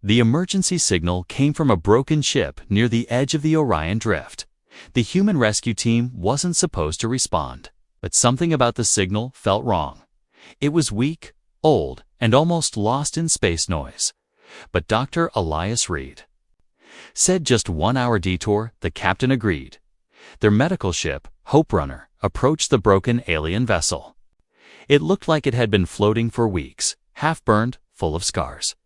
The emergency signal came from a broken ship near the edge of the Orion Drift. The human rescue team wasn't supposed to respond, but something about the signal felt wrong. It was weak, old, and almost lost in space noise. But Dr. Elias Reed said just 1 hour detour. The captain agreed. Their medical ship, Hope Runner, approached the broken alien vessel. It looked like it had been floating for weeks, half-burned, full of scars.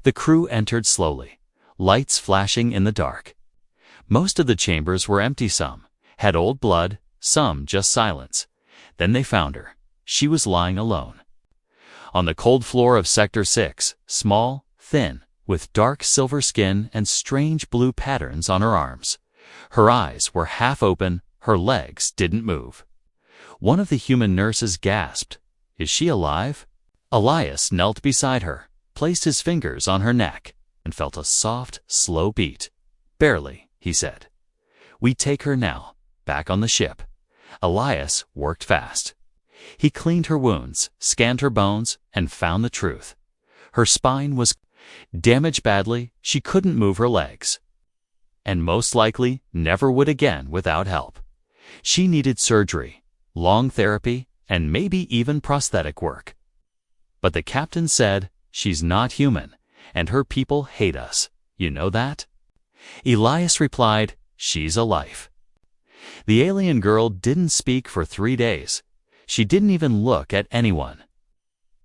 The crew entered slowly, lights flashing in the dark. Most of the chambers were empty. Some had old blood, some just silence. Then they found her. She was lying alone on the cold floor of Sector 6, small, thin, with dark silver skin and strange blue patterns on her arms. Her eyes were half open, her legs didn't move. One of the human nurses gasped, "Is she alive?" Elias knelt beside her, placed his fingers on her neck, and felt a soft, slow beat. "Barely," he said. "We take her now, back on the ship." Elias worked fast. He cleaned her wounds, scanned her bones, and found the truth. Her spine was damaged badly. She couldn't move her legs, and most likely never would again without help. She needed surgery, long therapy, and maybe even prosthetic work. But the captain said, "She's not human, and her people hate us. You know that?" Elias replied, "She's a life." The alien girl didn't speak for 3 days. She didn't even look at anyone.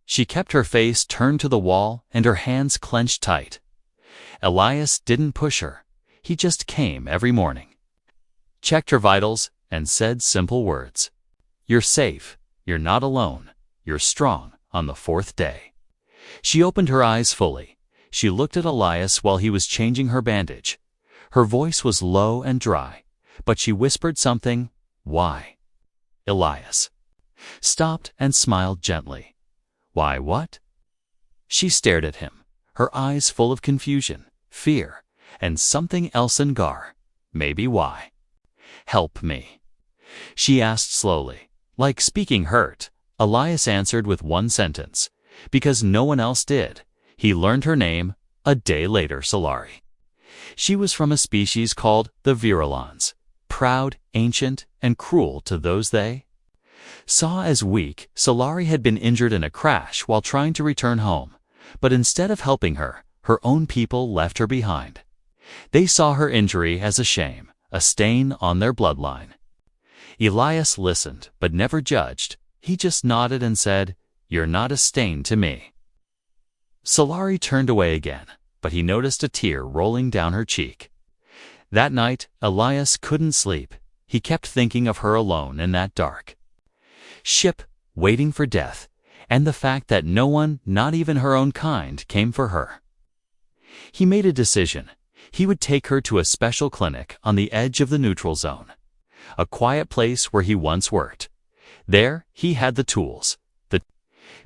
She kept her face turned to the wall and her hands clenched tight. Elias didn't push her. He just came every morning, checked her vitals, and said simple words. "You're safe. You're not alone. You're strong." On the 4th day, she opened her eyes fully. She looked at Elias while he was changing her bandage. Her voice was low and dry, but she whispered something. "Why?" Elias stopped and smiled gently. "Why what?" She stared at him, her eyes full of confusion, fear, and something else. Maybe why? "Help me," she asked slowly, like speaking hurt. Elias answered with one sentence, because no one else did. He learned her name a day later, Solari. She was from a species called the Virulons, proud, ancient, and cruel to those they saw as weak. Solari had been injured in a crash while trying to return home, but instead of helping her, her own people left her behind. They saw her injury as a shame, a stain on their bloodline. Elias listened, but never judged. He just nodded and said, "You're not a stain to me." Solari turned away again, but he noticed a tear rolling down her cheek. That night, Elias couldn't sleep. He kept thinking of her alone in that dark ship, waiting for death, and the fact that no one, not even her own kind, came for her. He made a decision. He would take her to a special clinic on the edge of the neutral zone, a quiet place where he once worked. There, he had the tools, the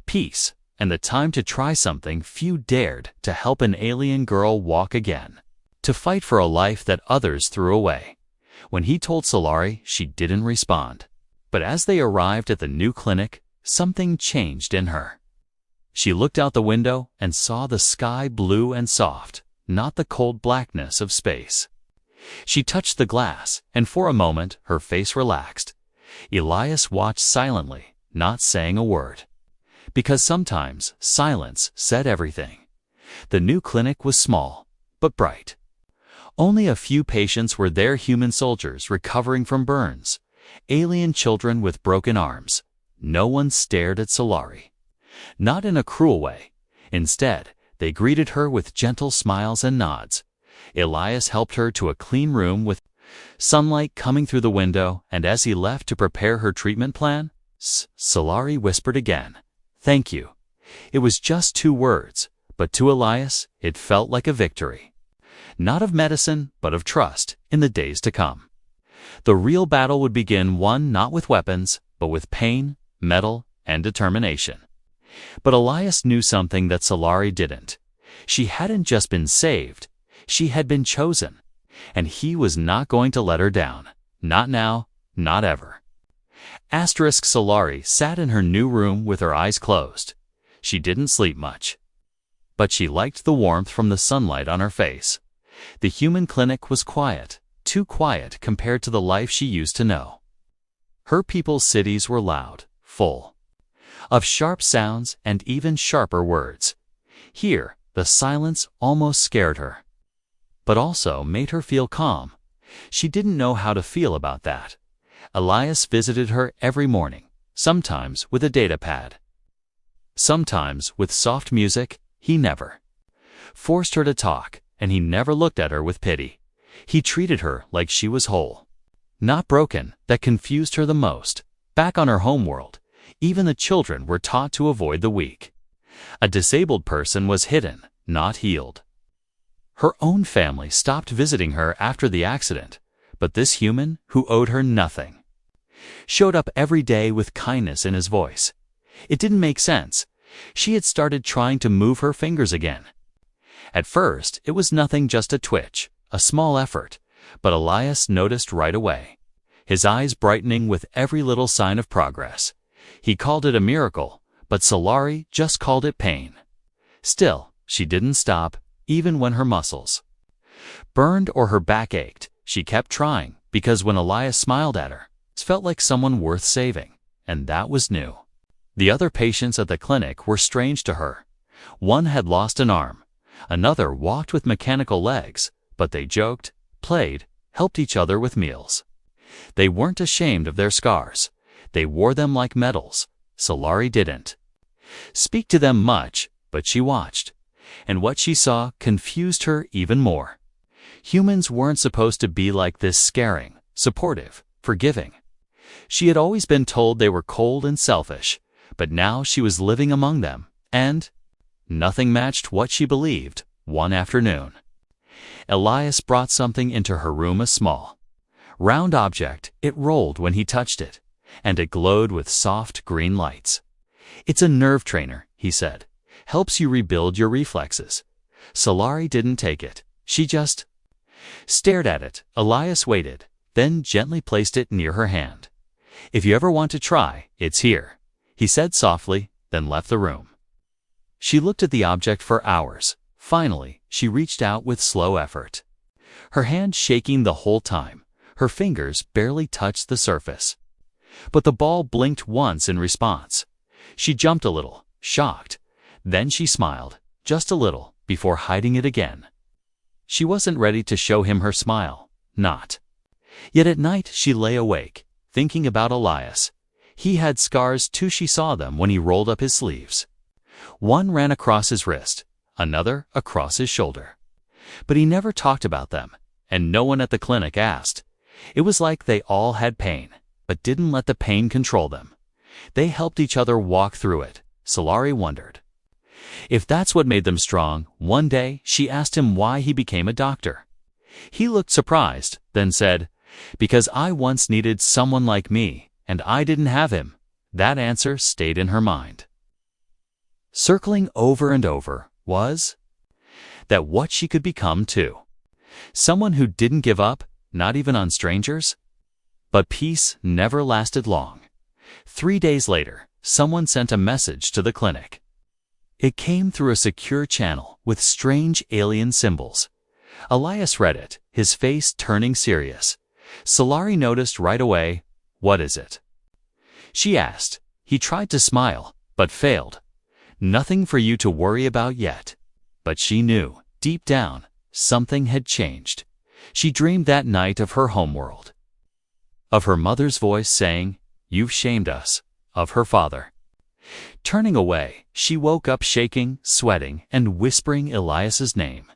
peace, and the time to try something few dared, to help an alien girl walk again, to fight for a life that others threw away. When he told Solari, she didn't respond. But as they arrived at the new clinic, something changed in her. She looked out the window and saw the sky blue and soft, not the cold blackness of space. She touched the glass, and for a moment her face relaxed. Elias watched silently, not saying a word, because sometimes silence said everything. The new clinic was small, but bright. Only a few patients were there, human soldiers recovering from burns, alien children with broken arms. No one stared at Solari, not in a cruel way. Instead, they greeted her with gentle smiles and nods. Elias helped her to a clean room with sunlight coming through the window, and as he left to prepare her treatment plan, Solari whispered again, "Thank you." It was just 2 words, but to Elias, it felt like a victory. Not of medicine, but of trust in the days to come. The real battle would begin, one not with weapons, but with pain, metal, and determination. But Elias knew something that Solari didn't. She hadn't just been saved, she had been chosen. And he was not going to let her down. Not now, not ever. Solari sat in her new room with her eyes closed. She didn't sleep much. but she liked the warmth from the sunlight on her face. The human clinic was quiet, too quiet compared to the life she used to know. Her people's cities were loud, full of sharp sounds and even sharper words. Here, the silence almost scared her, but also made her feel calm. She didn't know how to feel about that. Elias visited her every morning, sometimes with a data pad, sometimes with soft music. He never forced her to talk, and he never looked at her with pity. He treated her like she was whole, not broken. That confused her the most. Back on her homeworld, even the children were taught to avoid the weak. A disabled person was hidden, not healed. Her own family stopped visiting her after the accident, but this human, who owed her nothing, showed up every day with kindness in his voice. It didn't make sense. She had started trying to move her fingers again. At first, it was nothing, just a twitch, a small effort, but Elias noticed right away, his eyes brightening with every little sign of progress. He called it a miracle, but Solari just called it pain. Still, she didn't stop, even when her muscles burned or her back ached. She kept trying, because when Elias smiled at her, it felt like someone worth saving, and that was new. The other patients at the clinic were strange to her. One had lost an arm, another walked with mechanical legs, but they joked, played, helped each other with meals. They weren't ashamed of their scars. They wore them like medals. Solari didn't speak to them much, but she watched, and what she saw confused her even more. Humans weren't supposed to be like this, scaring, supportive, forgiving. She had always been told they were cold and selfish, but now she was living among them, and nothing matched what she believed. One afternoon, Elias brought something into her room, a small, round object. It rolled when he touched it, and it glowed with soft green lights. "It's a nerve trainer," he said. "Helps you rebuild your reflexes." Solari didn't take it. She just stared at it. Elias waited, then gently placed it near her hand. "If you ever want to try, it's here," he said softly, then left the room. She looked at the object for hours. Finally, she reached out with slow effort, her hand shaking the whole time. Her fingers barely touched the surface, but the ball blinked once in response. She jumped a little, shocked. Then she smiled, just a little, before hiding it again. She wasn't ready to show him her smile, not. Yet at night she lay awake, thinking about Elias. He had scars too. She saw them when he rolled up his sleeves. One ran across his wrist, another across his shoulder. But he never talked about them, and no one at the clinic asked. It was like they all had pain, but didn't let the pain control them. They helped each other walk through it. Solari wondered if that's what made them strong. One day, she asked him why he became a doctor. He looked surprised, then said, "Because I once needed someone like me, and I didn't have him." That answer stayed in her mind, circling over and over, was that what she could become too. Someone who didn't give up, not even on strangers. But peace never lasted long. 3 days later, someone sent a message to the clinic. It came through a secure channel with strange alien symbols. Elias read it, his face turning serious. Solari noticed right away. "What is it?" she asked. He tried to smile, but failed. "Nothing for you to worry about yet." But she knew, deep down, something had changed. She dreamed that night of her homeworld, of her mother's voice saying, "You've shamed us," of her father turning away. She woke up shaking, sweating, and whispering Elias's name.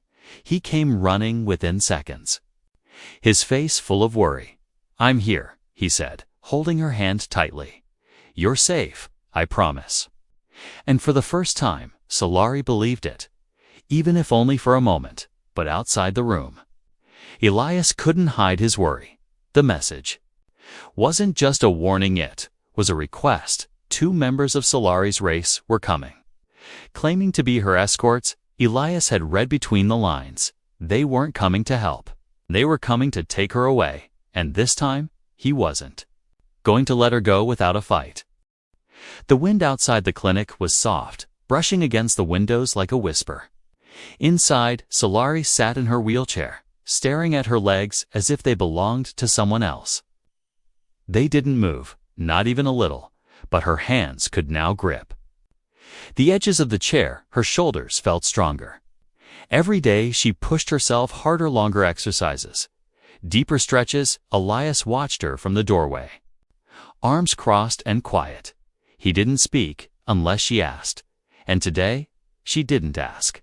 He came running within seconds, his face full of worry. "I'm here," he said, holding her hand tightly. "You're safe, I promise." And for the first time, Solari believed it, even if only for a moment. But outside the room, Elias couldn't hide his worry. The message wasn't just a warning, it was a request. 2 members of Solari's race were coming, claiming to be her escorts. Elias had read between the lines. They weren't coming to help. They were coming to take her away, and this time, he wasn't going to let her go without a fight. The wind outside the clinic was soft, brushing against the windows like a whisper. Inside, Solari sat in her wheelchair, staring at her legs as if they belonged to someone else. They didn't move, not even a little, but her hands could now grip. The edges of the chair, her shoulders felt stronger. Every day she pushed herself harder, longer exercises. Deeper stretches. Elias watched her from the doorway. Arms crossed and quiet. He didn't speak unless she asked. And today, she didn't ask.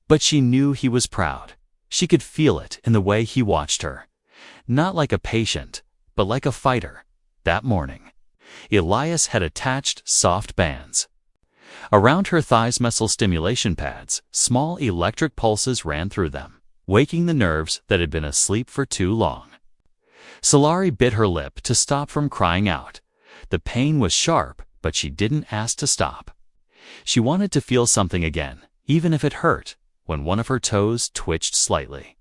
But she knew he was proud. She could feel it in the way he watched her. Not like a patient, but like a fighter. That morning, Elias had attached soft bands. Around her thighs, muscle stimulation pads, small electric pulses ran through them, waking the nerves that had been asleep for too long. Solari bit her lip to stop from crying out. The pain was sharp, but she didn't ask to stop. She wanted to feel something again, even if it hurt, when one of her toes twitched slightly.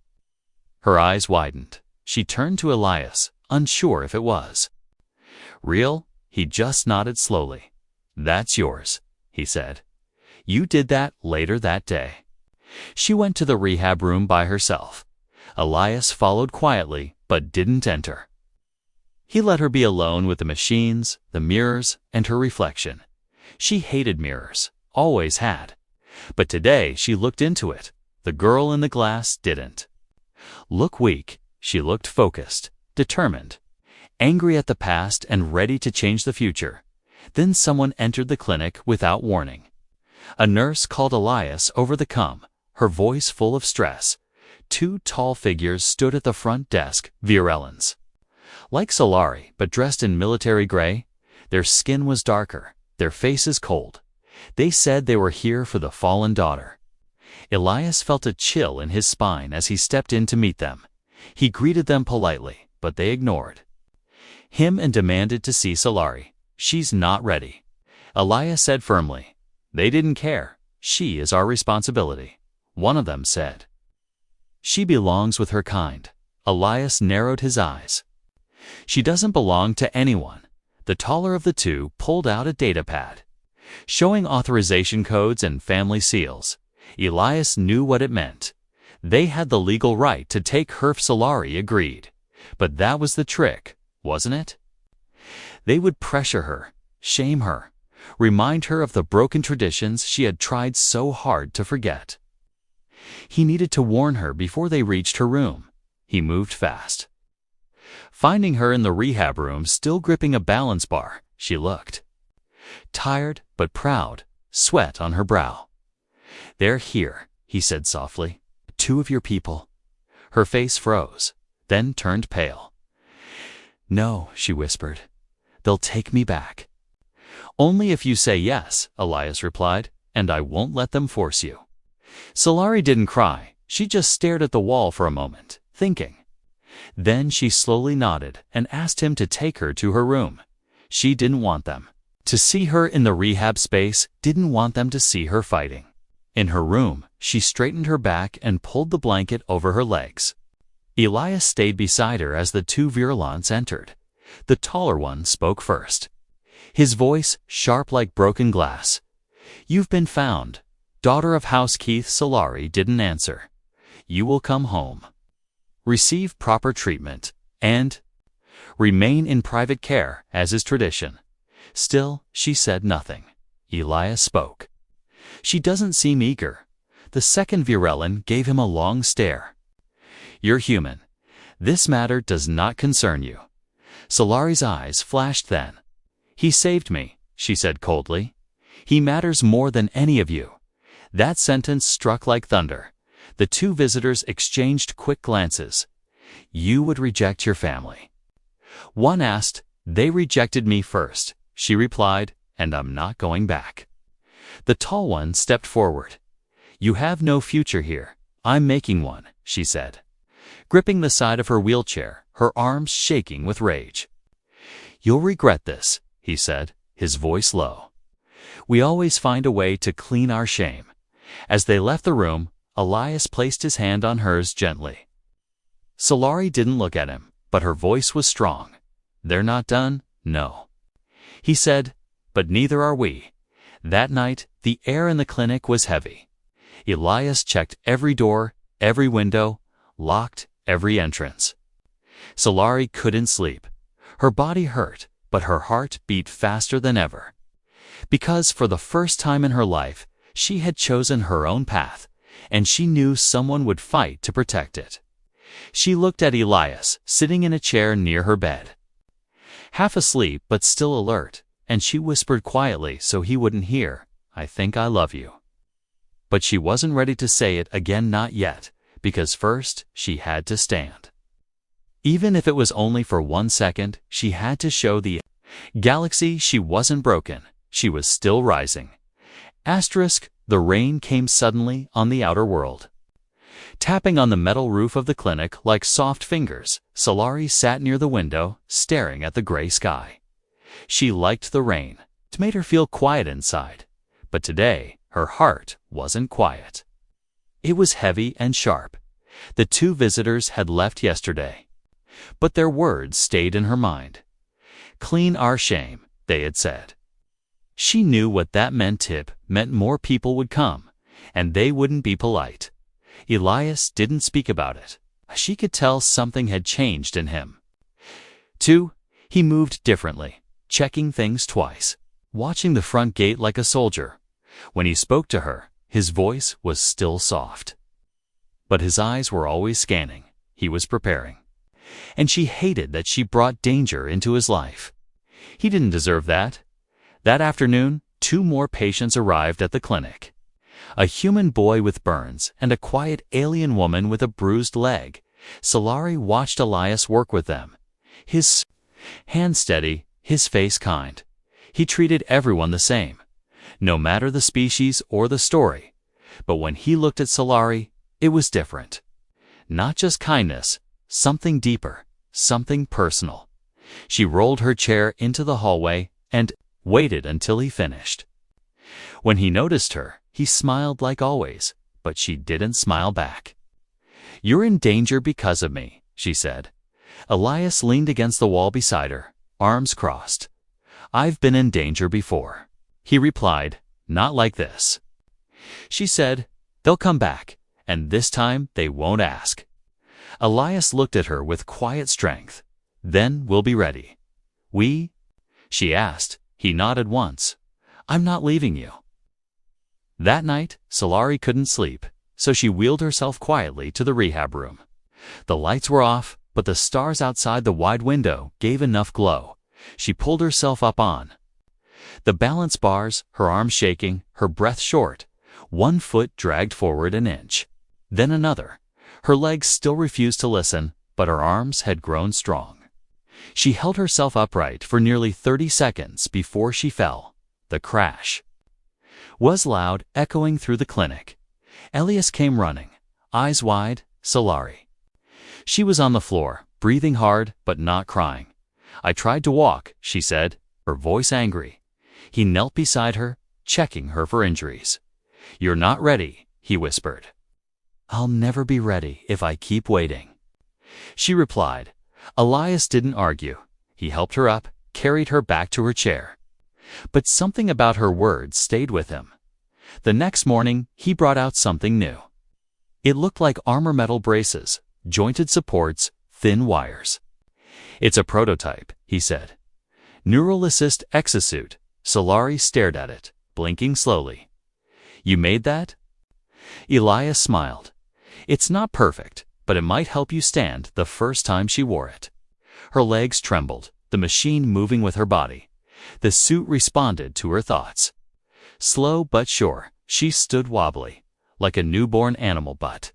Her eyes widened. She turned to Elias, unsure if it was real. He just nodded slowly. "That's yours," he said. "You did that later that day." She went to the rehab room by herself. Elias followed quietly, but didn't enter. He let her be alone with the machines, the mirrors, and her reflection. She hated mirrors, always had. But today she looked into it. The girl in the glass didn't look weak. She looked focused, determined, angry at the past and ready to change the future. Then someone entered the clinic without warning. A nurse called Elias over the comm, her voice full of stress. Two tall figures stood at the front desk, Virelans. Like Solari, but dressed in military gray. Their skin was darker, their faces cold. They said they were here for the fallen daughter. Elias felt a chill in his spine as he stepped in to meet them. He greeted them politely, but they ignored him and demanded to see Solari. "She's not ready," Elias said firmly. "They didn't care. She is our responsibility," one of them said. "She belongs with her kind." Elias narrowed his eyes. "She doesn't belong to anyone." The taller of the two pulled out a data pad, showing authorization codes and family seals. Elias knew what it meant. They had the legal right to take her. Solari agreed. But that was the trick, wasn't it? They would pressure her, shame her, remind her of the broken traditions she had tried so hard to forget. He needed to warn her before they reached her room. He moved fast. Finding her in the rehab room still gripping a balance bar, she looked tired but proud, sweat on her brow. "They're here," he said softly. "Two of your people." Her face froze, then turned pale. "No," she whispered. "They'll take me back." "Only if you say yes," Elias replied, "and I won't let them force you." Solari didn't cry. She just stared at the wall for a moment, thinking. Then she slowly nodded and asked him to take her to her room. She didn't want them to see her in the rehab space, didn't want them to see her fighting. In her room, she straightened her back and pulled the blanket over her legs. Elias stayed beside her as the two virulents entered. The taller one spoke first. His voice, sharp like broken glass. "You've been found." Daughter of House Keith. Solari didn't answer. "You will come home, receive proper treatment, and remain in private care, as is tradition." Still, she said nothing. Elias spoke. "She doesn't seem eager." The second Virelan gave him a long stare. "You're human. This matter does not concern you." Solari's eyes flashed then. "He saved me," she said coldly. "He matters more than any of you." That sentence struck like thunder. The two visitors exchanged quick glances. "You would reject your family." One asked. "They rejected me first," she replied, "and I'm not going back." The tall one stepped forward. "You have no future here. I'm making one," she said, gripping the side of her wheelchair, her arms shaking with rage. "You'll regret this," he said, his voice low. "We always find a way to clean our shame." As they left the room, Elias placed his hand on hers gently. Solari didn't look at him, but her voice was strong. "They're not done, no." He said, "But neither are we." That night, the air in the clinic was heavy. Elias checked every door, every window, locked every entrance. Solari couldn't sleep. Her body hurt, but her heart beat faster than ever. Because for the first time in her life, she had chosen her own path, and she knew someone would fight to protect it. She looked at Elias, sitting in a chair near her bed. Half asleep but still alert, and she whispered quietly so he wouldn't hear, "I think I love you." But she wasn't ready to say it again, not yet, because first she had to stand. Even if it was only for 1 second, she had to show the galaxy she wasn't broken, she was still rising. The rain came suddenly on the outer world. Tapping on the metal roof of the clinic like soft fingers, Solari sat near the window, staring at the gray sky. She liked the rain. It made her feel quiet inside. But today, her heart wasn't quiet. It was heavy and sharp. The 2 visitors had left yesterday. But their words stayed in her mind. "Clean our shame," they had said. She knew what that meant. It meant more people would come, and they wouldn't be polite. Elias didn't speak about it. She could tell something had changed in him. 2. He moved differently, checking things twice, watching the front gate like a soldier. When he spoke to her, his voice was still soft. But his eyes were always scanning. He was preparing. And she hated that she brought danger into his life. He didn't deserve that. That afternoon, 2 more patients arrived at the clinic. A human boy with burns and a quiet alien woman with a bruised leg. Solari watched Elias work with them. His hand steady, his face kind. He treated everyone the same, no matter the species or the story. But when he looked at Solari, it was different. Not just kindness, something deeper, something personal. She rolled her chair into the hallway and waited until he finished. When he noticed her, he smiled like always, but she didn't smile back. "You're in danger because of me," she said. Elias leaned against the wall beside her, arms crossed. "I've been in danger before," he replied, "not like this." She said, "They'll come back, and this time they won't ask." Elias looked at her with quiet strength. "Then we'll be ready." "We?" she asked. He nodded once. "I'm not leaving you." That night, Solari couldn't sleep, so she wheeled herself quietly to the rehab room. The lights were off, but the stars outside the wide window gave enough glow. She pulled herself up on the balance bars, her arms shaking, her breath short. 1 foot dragged forward an inch, then another. Her legs still refused to listen, but her arms had grown strong. She held herself upright for nearly 30 seconds before she fell. The crash was loud, echoing through the clinic. Elias came running, eyes wide. "Solari." She was on the floor, breathing hard but not crying. "I tried to walk," she said, her voice angry. He knelt beside her, checking her for injuries. "You're not ready," he whispered. "I'll never be ready if I keep waiting," she replied. Elias didn't argue. He helped her up, carried her back to her chair. But something about her words stayed with him. The next morning, he brought out something new. It looked like armor metal braces, jointed supports, thin wires. "It's a prototype," he said. "Neural assist exosuit." Solari stared at it, blinking slowly. "You made that?" Elias smiled. "It's not perfect, but it might help you stand." The first time she wore it, her legs trembled, the machine moving with her body. The suit responded to her thoughts. Slow but sure, she stood wobbly, like a newborn animal butt.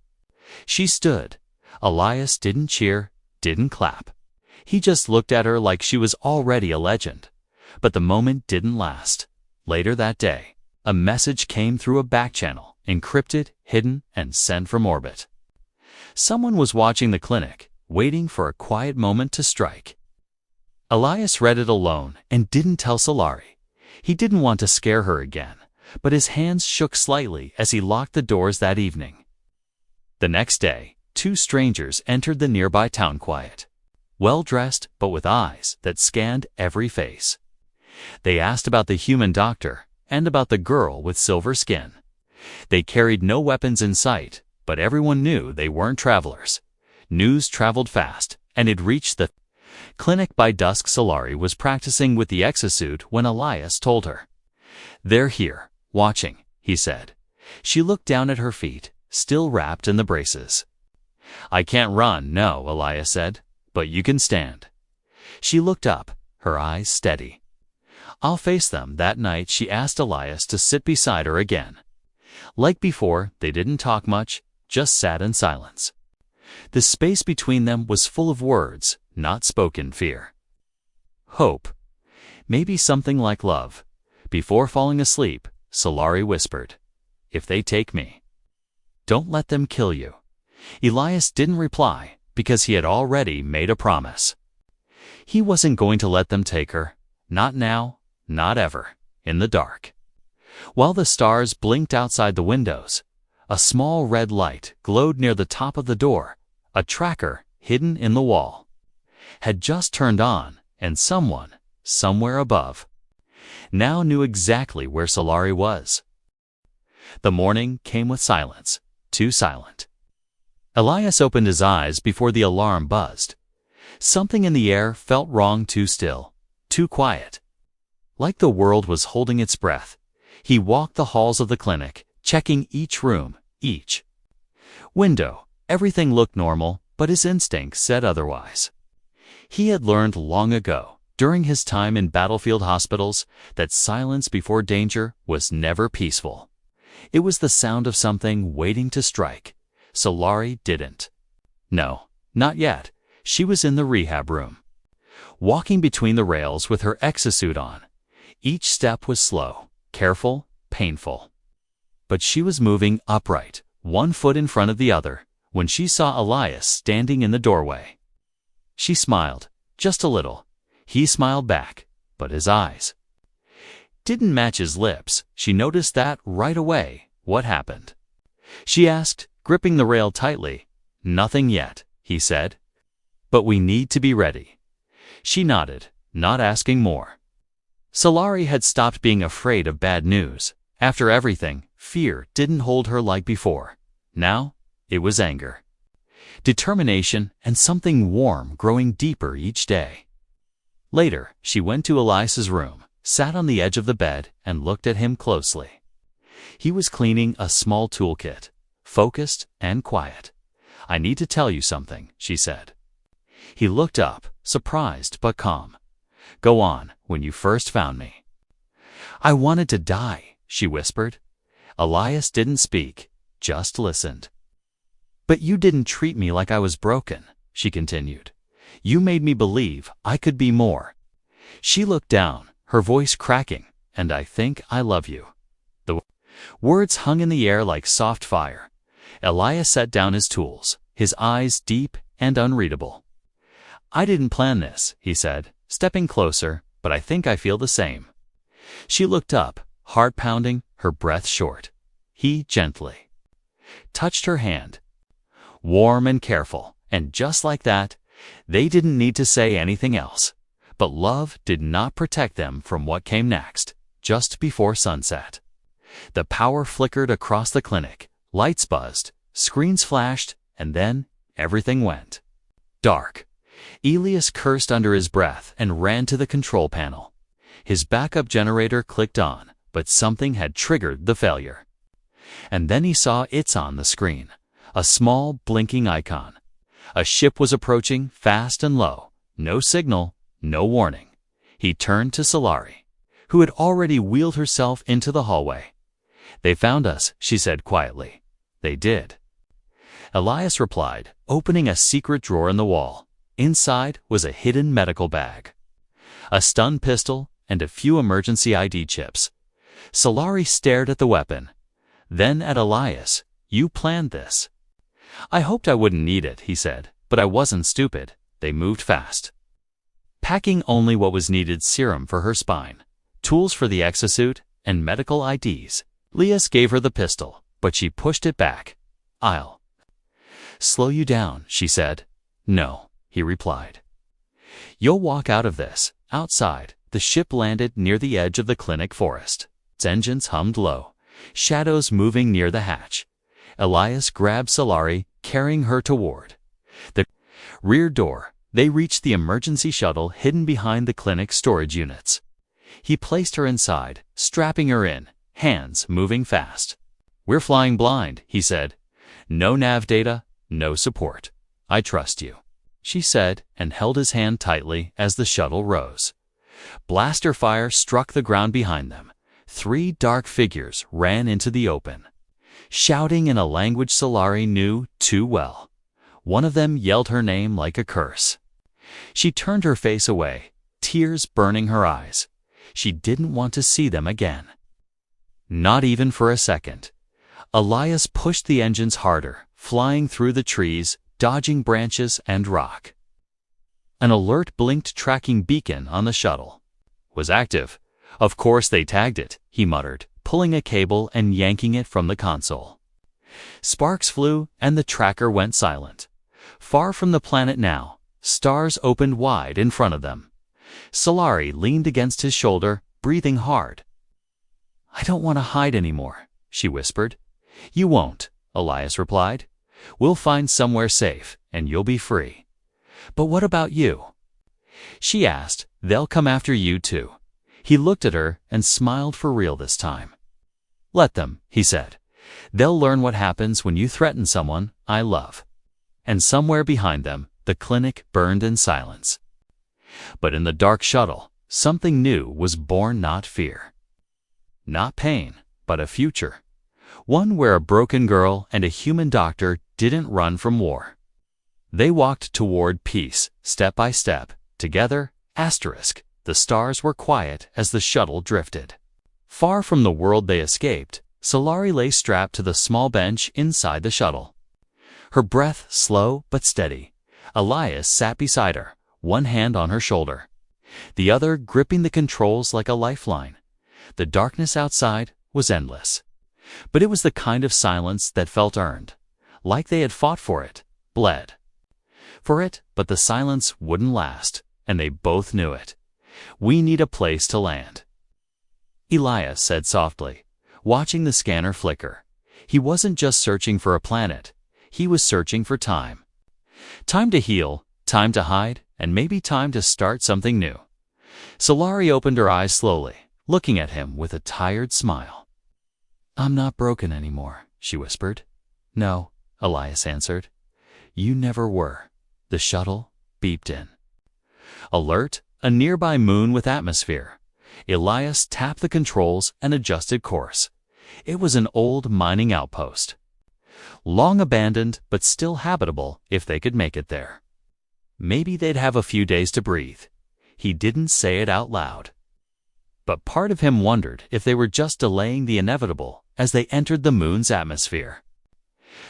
She stood. Elias didn't cheer, didn't clap. He just looked at her like she was already a legend. But the moment didn't last. Later that day, a message came through a back channel, encrypted, hidden, and sent from orbit. Someone was watching the clinic, waiting for a quiet moment to strike. Elias read it alone and didn't tell Solari. He didn't want to scare her again, but his hands shook slightly as he locked the doors that evening. The next day, 2 strangers entered the nearby town quiet, well-dressed but with eyes that scanned every face. They asked about the human doctor and about the girl with silver skin. They carried no weapons in sight, but everyone knew they weren't travelers. News traveled fast, and it reached the clinic by dusk. Solari was practicing with the exosuit when Elias told her. "They're here, watching," he said. She looked down at her feet, still wrapped in the braces. "I can't run, no," Elias said, "but you can stand." She looked up, her eyes steady. "I'll face them." That night she asked Elias to sit beside her again. Like before, they didn't talk much, just sat in silence. The space between them was full of words, not spoken fear. Hope. Maybe something like love. Before falling asleep, Solari whispered, "If they take me, don't let them kill you." Elias didn't reply because he had already made a promise. He wasn't going to let them take her. Not now, not ever, in the dark. While the stars blinked outside the windows, a small red light glowed near the top of the door. A tracker, hidden in the wall, had just turned on, and someone, somewhere above, now knew exactly where Solari was. The morning came with silence, too silent. Elias opened his eyes before the alarm buzzed. Something in the air felt wrong, too still, too quiet. Like the world was holding its breath, he walked the halls of the clinic, checking each room, each window. Everything looked normal, but his instinct said otherwise. He had learned long ago, during his time in battlefield hospitals, that silence before danger was never peaceful. It was the sound of something waiting to strike. Solari didn't. No, not yet. She was in the rehab room, walking between the rails with her exosuit on. Each step was slow, careful, painful. But she was moving upright, one foot in front of the other, when she saw Elias standing in the doorway. She smiled, just a little. He smiled back, but his eyes didn't match his lips. She noticed that right away. "What happened?" she asked, gripping the rail tightly. "Nothing yet," he said. "But we need to be ready." She nodded, not asking more. Solari had stopped being afraid of bad news. After everything, fear didn't hold her like before. Now, it was anger, determination, and something warm growing deeper each day. Later, she went to Elias's room, sat on the edge of the bed, and looked at him closely. He was cleaning a small toolkit, focused and quiet. "I need to tell you something," she said. He looked up, surprised but calm. "Go on. When you first found me, I wanted to die," she whispered. Elias didn't speak, just listened. "But you didn't treat me like I was broken," she continued. "You made me believe I could be more." She looked down, her voice cracking, "And I think I love you." The words hung in the air like soft fire. Elias set down his tools, his eyes deep and unreadable. "I didn't plan this," he said, stepping closer, "but I think I feel the same." She looked up, heart pounding, her breath short. He gently touched her hand, warm and careful, and just like that, they didn't need to say anything else. But love did not protect them from what came next. Just before sunset, the power flickered across the clinic, lights buzzed, screens flashed, and then everything went dark. Elias cursed under his breath and ran to the control panel. His backup generator clicked on, but something had triggered the failure. And then he saw it's on the screen, a small blinking icon. A ship was approaching, fast and low. No signal, no warning. He turned to Solari, who had already wheeled herself into the hallway. "They found us," she said quietly. "They did." Elias replied, opening a secret drawer in the wall. Inside was a hidden medical bag, a stun pistol, and a few emergency ID chips. Solari stared at the weapon, then at Elias. "You planned this." "I hoped I wouldn't need it," he said, "but I wasn't stupid." They moved fast, packing only what was needed: serum for her spine, tools for the exosuit, and medical IDs. Elias gave her the pistol, but she pushed it back. "I'll slow you down," she said. "No," he replied. "You'll walk out of this." Outside, the ship landed near the edge of the clinic forest. Its engines hummed low. shadows moving near the hatch. Elias grabbed Solari, carrying her toward the rear door. They reached the emergency shuttle hidden behind the clinic storage units. He placed her inside, strapping her in, hands moving fast. "We're flying blind," he said. "No nav data, no support. I trust you," she said, and held his hand tightly as the shuttle rose. Blaster fire struck the ground behind them. 3 dark figures ran into the open, shouting in a language Solari knew too well. One of them yelled her name like a curse. She turned her face away, tears burning her eyes. She didn't want to see them again. Not even for a second. Elias pushed the engines harder, flying through the trees, dodging branches and rock. An alert blinked tracking beacon on the shuttle was active. "Of course they tagged it," he muttered, pulling a cable and yanking it from the console. Sparks flew and the tracker went silent. Far from the planet now, stars opened wide in front of them. Solari leaned against his shoulder, breathing hard. "I don't want to hide anymore," she whispered. "You won't," Elias replied. "We'll find somewhere safe, and you'll be free." "But what about you?" she asked. "They'll come after you too." He looked at her and smiled for real this time. "Let them," he said. "They'll learn what happens when you threaten someone I love." And somewhere behind them, the clinic burned in silence. But in the dark shuttle, something new was born, not fear, not pain, but a future. One where a broken girl and a human doctor didn't run from war. They walked toward peace, step by step, together. The stars were quiet as the shuttle drifted. Far from the world they escaped, Solari lay strapped to the small bench inside the shuttle. Her breath slow but steady. Elias sat beside her, one hand on her shoulder, the other gripping the controls like a lifeline. The darkness outside was endless. But it was the kind of silence that felt earned, like they had fought for it, bled for it, but the silence wouldn't last, and they both knew it. "We need a place to land," Elias said softly, watching the scanner flicker. He wasn't just searching for a planet, he was searching for time. Time to heal, time to hide, and maybe time to start something new. Solari opened her eyes slowly, looking at him with a tired smile. "I'm not broken anymore," she whispered. "No," Elias answered. "You never were." The shuttle beeped in. Alert, a nearby moon with atmosphere. Elias tapped the controls and adjusted course. It was an old mining outpost, long abandoned but still habitable if they could make it there. Maybe they'd have a few days to breathe. He didn't say it out loud. But part of him wondered if they were just delaying the inevitable as they entered the moon's atmosphere.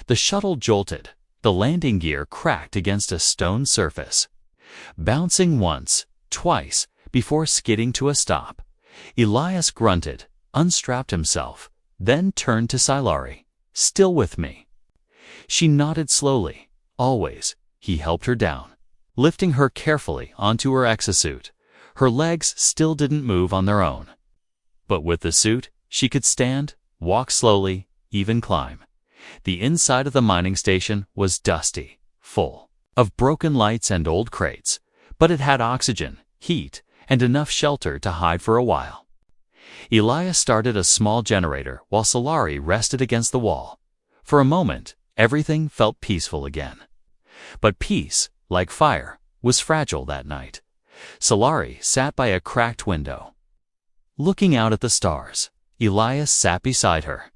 The shuttle jolted. The landing gear cracked against a stone surface, bouncing once, twice, before skidding to a stop. Elias grunted, unstrapped himself, then turned to Solari. "Still with me?" She nodded slowly. "Always." He helped her down, lifting her carefully onto her exosuit. Her legs still didn't move on their own. But with the suit, she could stand, walk slowly, even climb. The inside of the mining station was dusty, full of broken lights and old crates, but it had oxygen, heat, and enough shelter to hide for a while. Elias started a small generator while Solari rested against the wall. For a moment, everything felt peaceful again. But peace, like fire, was fragile that night. Solari sat by a cracked window, looking out at the stars. Elias sat beside her,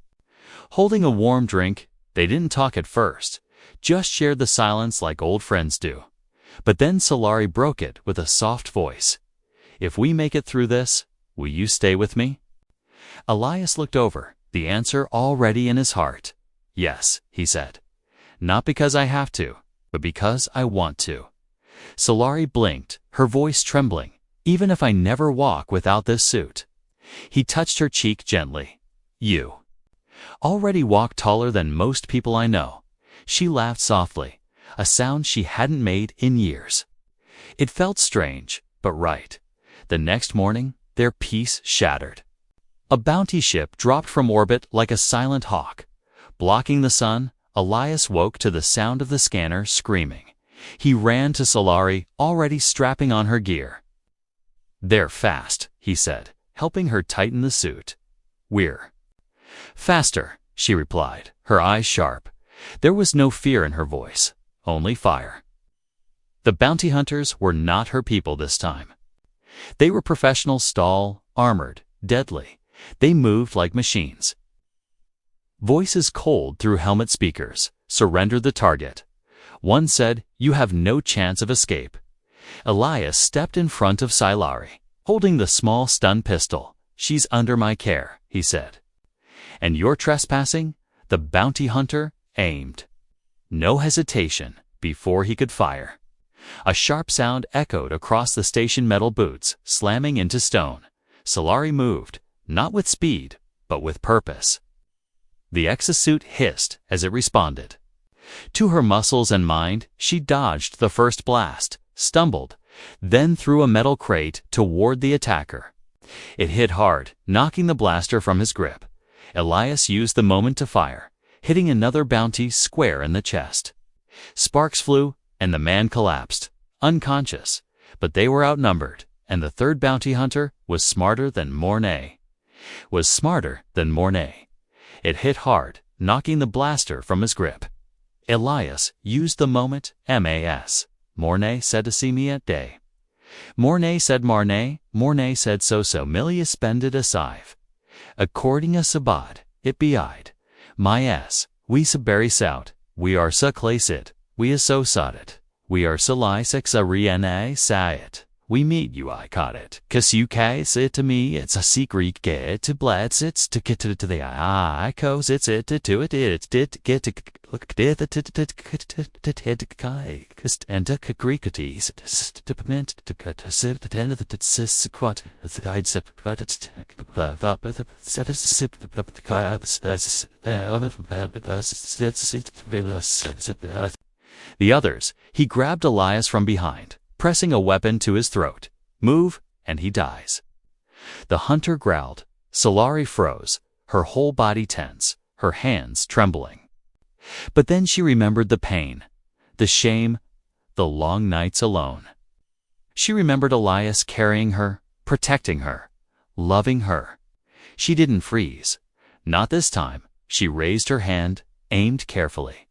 holding a warm drink. They didn't talk at first, just shared the silence like old friends do. But then Solari broke it with a soft voice. "If we make it through this, will you stay with me?" Elias looked over, the answer already in his heart. "Yes," he said. "Not because I have to, but because I want to." Solari blinked, her voice trembling. "Even if I never walk without this suit." He touched her cheek gently. "You already walk taller than most people I know." She laughed softly, a sound she hadn't made in years. It felt strange, but right. The next morning, their peace shattered. A bounty ship dropped from orbit like a silent hawk. Blocking the sun, Elias woke to the sound of the scanner screaming. He ran to Solari, already strapping on her gear. "They're fast," he said, helping her tighten the suit. "We're faster," she replied, her eyes sharp. There was no fear in her voice, only fire. The bounty hunters were not her people this time. They were professional stall, armored, deadly. They moved like machines. Voices cold through helmet speakers. "Surrender the target." One said, "You have no chance of escape." Elias stepped in front of Solari, holding the small stun pistol. "She's under my care," he said. "And you're trespassing?" The bounty hunter aimed. No hesitation before he could fire. A sharp sound echoed across the station metal boots, slamming into stone. Solari moved, not with speed, but with purpose. The exosuit hissed as it responded. To her muscles and mind, she dodged the first blast, stumbled, then threw a metal crate toward the attacker. It hit hard, knocking the blaster from his grip. Elias used the moment to fire, hitting another bounty square in the chest. Sparks flew, and the man collapsed, unconscious, but they were outnumbered, and the third bounty hunter was smarter than Mornay. It hit hard, knocking the blaster from his grip. Elias used the moment. "MAS. Mornay said to see me at day." Mornay said Marnay. Mornay said so Milius spended a sive. According a sabad, it beide. My s, we saberi sout, we are sa clasit, we is so sodit, we are sa lysex a riena sayit. We meet you I caught it, 'cause you case it to me it's a secret get to blats it's to get to the I cause it's it to it did get to look did the tit kai and to gricaties to piment to cut to sit at the end of the sis quat the I'd sip but it's up the set of sip up the kai the others, he grabbed Elias from behind, pressing a weapon to his throat. "Move, and he dies." The hunter growled. Solari froze, her whole body tense, her hands trembling. But then she remembered the pain, the shame, the long nights alone. She remembered Elias carrying her, protecting her, loving her. She didn't freeze. Not this time. She raised her hand, aimed carefully,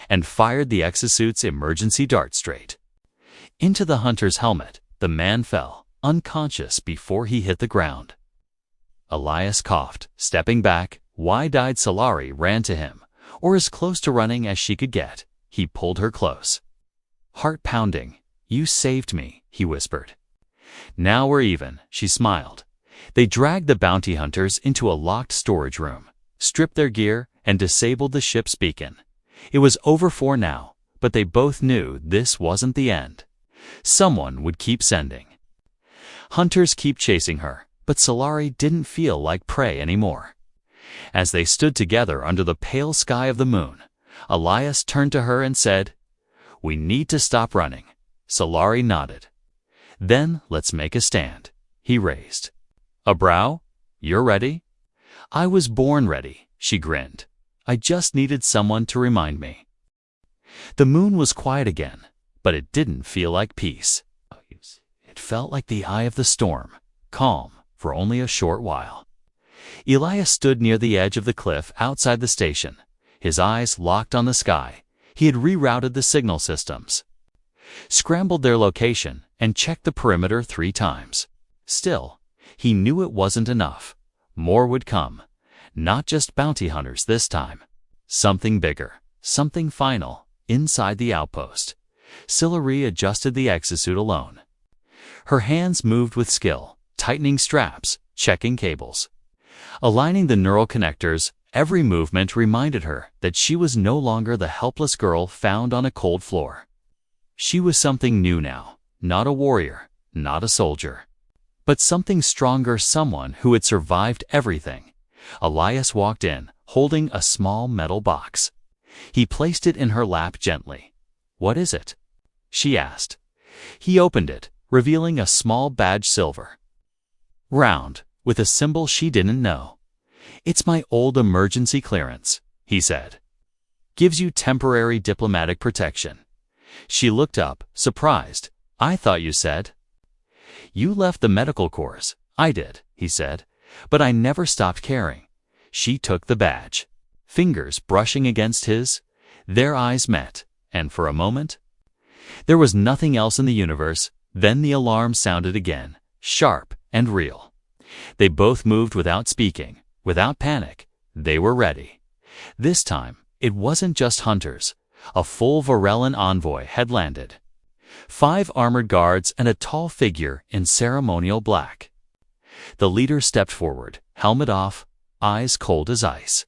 and fired the exosuit's emergency dart straight. Into the hunter's helmet, the man fell, unconscious before he hit the ground. Elias coughed, stepping back. Wide-eyed Solari ran to him, or as close to running as she could get. He pulled her close. Heart pounding. "You saved me," he whispered. "Now we're even," she smiled. They dragged the bounty hunters into a locked storage room, stripped their gear, and disabled the ship's beacon. It was over for now, but they both knew this wasn't the end. Someone would keep sending. Hunters keep chasing her, but Solari didn't feel like prey anymore. As they stood together under the pale sky of the moon, Elias turned to her and said, "We need to stop running." Solari nodded. "Then let's make a stand," he raised. "A brow? You're ready?" "I was born ready," she grinned. "I just needed someone to remind me." The moon was quiet again, but it didn't feel like peace. It felt like the eye of the storm, calm for only a short while. Elias stood near the edge of the cliff outside the station, his eyes locked on the sky. He had rerouted the signal systems, scrambled their location, and checked the perimeter 3 times. Still, he knew it wasn't enough. More would come. Not just bounty hunters this time. Something bigger, something final, inside the outpost. Solari adjusted the exosuit alone. Her hands moved with skill, tightening straps, checking cables. Aligning the neural connectors, every movement reminded her that she was no longer the helpless girl found on a cold floor. She was something new now, not a warrior, not a soldier, but something stronger, someone who had survived everything. Elias walked in, holding a small metal box. He placed it in her lap gently. "What is it?" she asked. He opened it, revealing a small badge, silver, round, with a symbol she didn't know. "It's my old emergency clearance," he said. "Gives you temporary diplomatic protection." She looked up, surprised. "I thought you said—" "You left the medical corps." "I did," he said, "but I never stopped caring." She took the badge. Fingers brushing against his, their eyes met, and for a moment, there was nothing else in the universe. Then the alarm sounded again, sharp and real. They both moved without speaking, without panic. They were ready. This time, it wasn't just hunters. A full Varellan envoy had landed. 5 armored guards and a tall figure in ceremonial black. The leader stepped forward, helmet off, eyes cold as ice.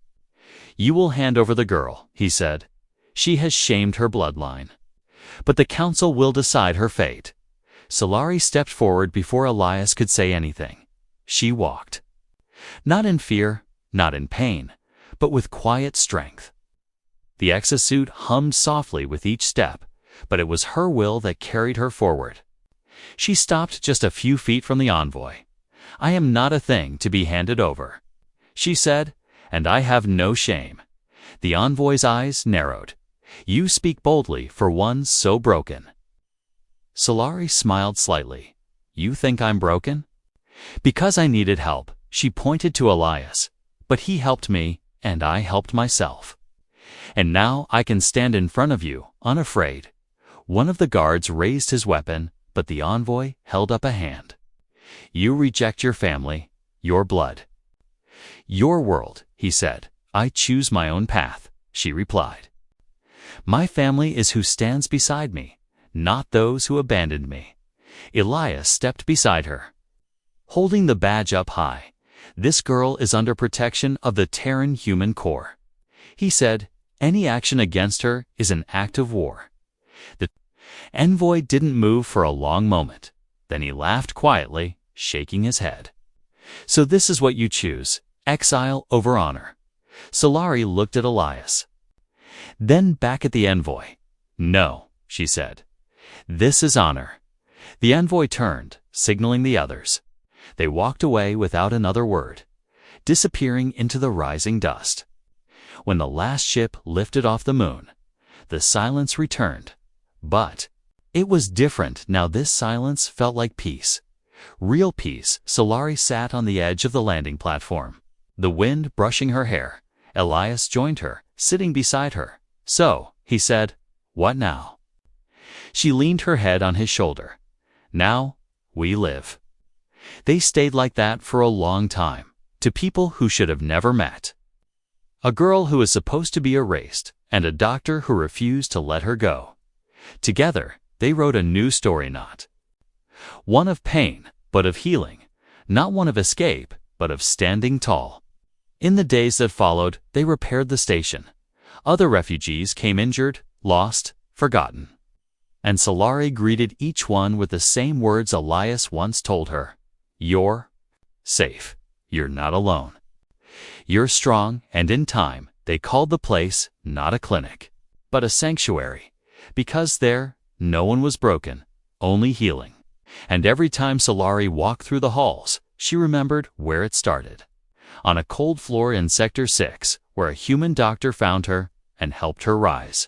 "You will hand over the girl," he said. "She has shamed her bloodline. But the council will decide her fate." Solari stepped forward before Elias could say anything. She walked. Not in fear, not in pain, but with quiet strength. The exosuit hummed softly with each step, but it was her will that carried her forward. She stopped just a few feet from the envoy. "I am not a thing to be handed over," she said, "and I have no shame." The envoy's eyes narrowed. "You speak boldly for one so broken." Solari smiled slightly. "You think I'm broken?" "Because I needed help," she pointed to Elias. "But he helped me, and I helped myself. And now I can stand in front of you, unafraid." One of the guards raised his weapon, but the envoy held up a hand. "You reject your family, your blood, your world," he said. "I choose my own path," she replied. "My family is who stands beside me, not those who abandoned me." Elias stepped beside her, holding the badge up high. "This girl is under protection of the Terran Human Corps," he said. "Any action against her is an act of war." The envoy didn't move for a long moment. Then he laughed quietly, shaking his head. "So this is what you choose, exile over honor." Solari looked at Elias, then back at the envoy. "No," she said. "This is honor." The envoy turned, signaling the others. They walked away without another word, disappearing into the rising dust. When the last ship lifted off the moon, the silence returned. But it was different now. This silence felt like peace. Real peace. Solari sat on the edge of the landing platform, the wind brushing her hair. Elias joined her, sitting beside her. "So," he said, "what now?" She leaned her head on his shoulder. "Now, we live." They stayed like that for a long time, to people who should have never met. A girl who was supposed to be erased, and a doctor who refused to let her go. Together, they wrote a new story, not one of pain, but of healing, not one of escape, but of standing tall. In the days that followed, they repaired the station. Other refugees came injured, lost, forgotten. And Solari greeted each one with the same words Elias once told her. "You're safe. You're not alone. You're strong," and in time, they called the place not a clinic, but a sanctuary, because there, no one was broken, only healing. And every time Solari walked through the halls, she remembered where it started. On a cold floor in Sector 6, where a human doctor found her and helped her rise.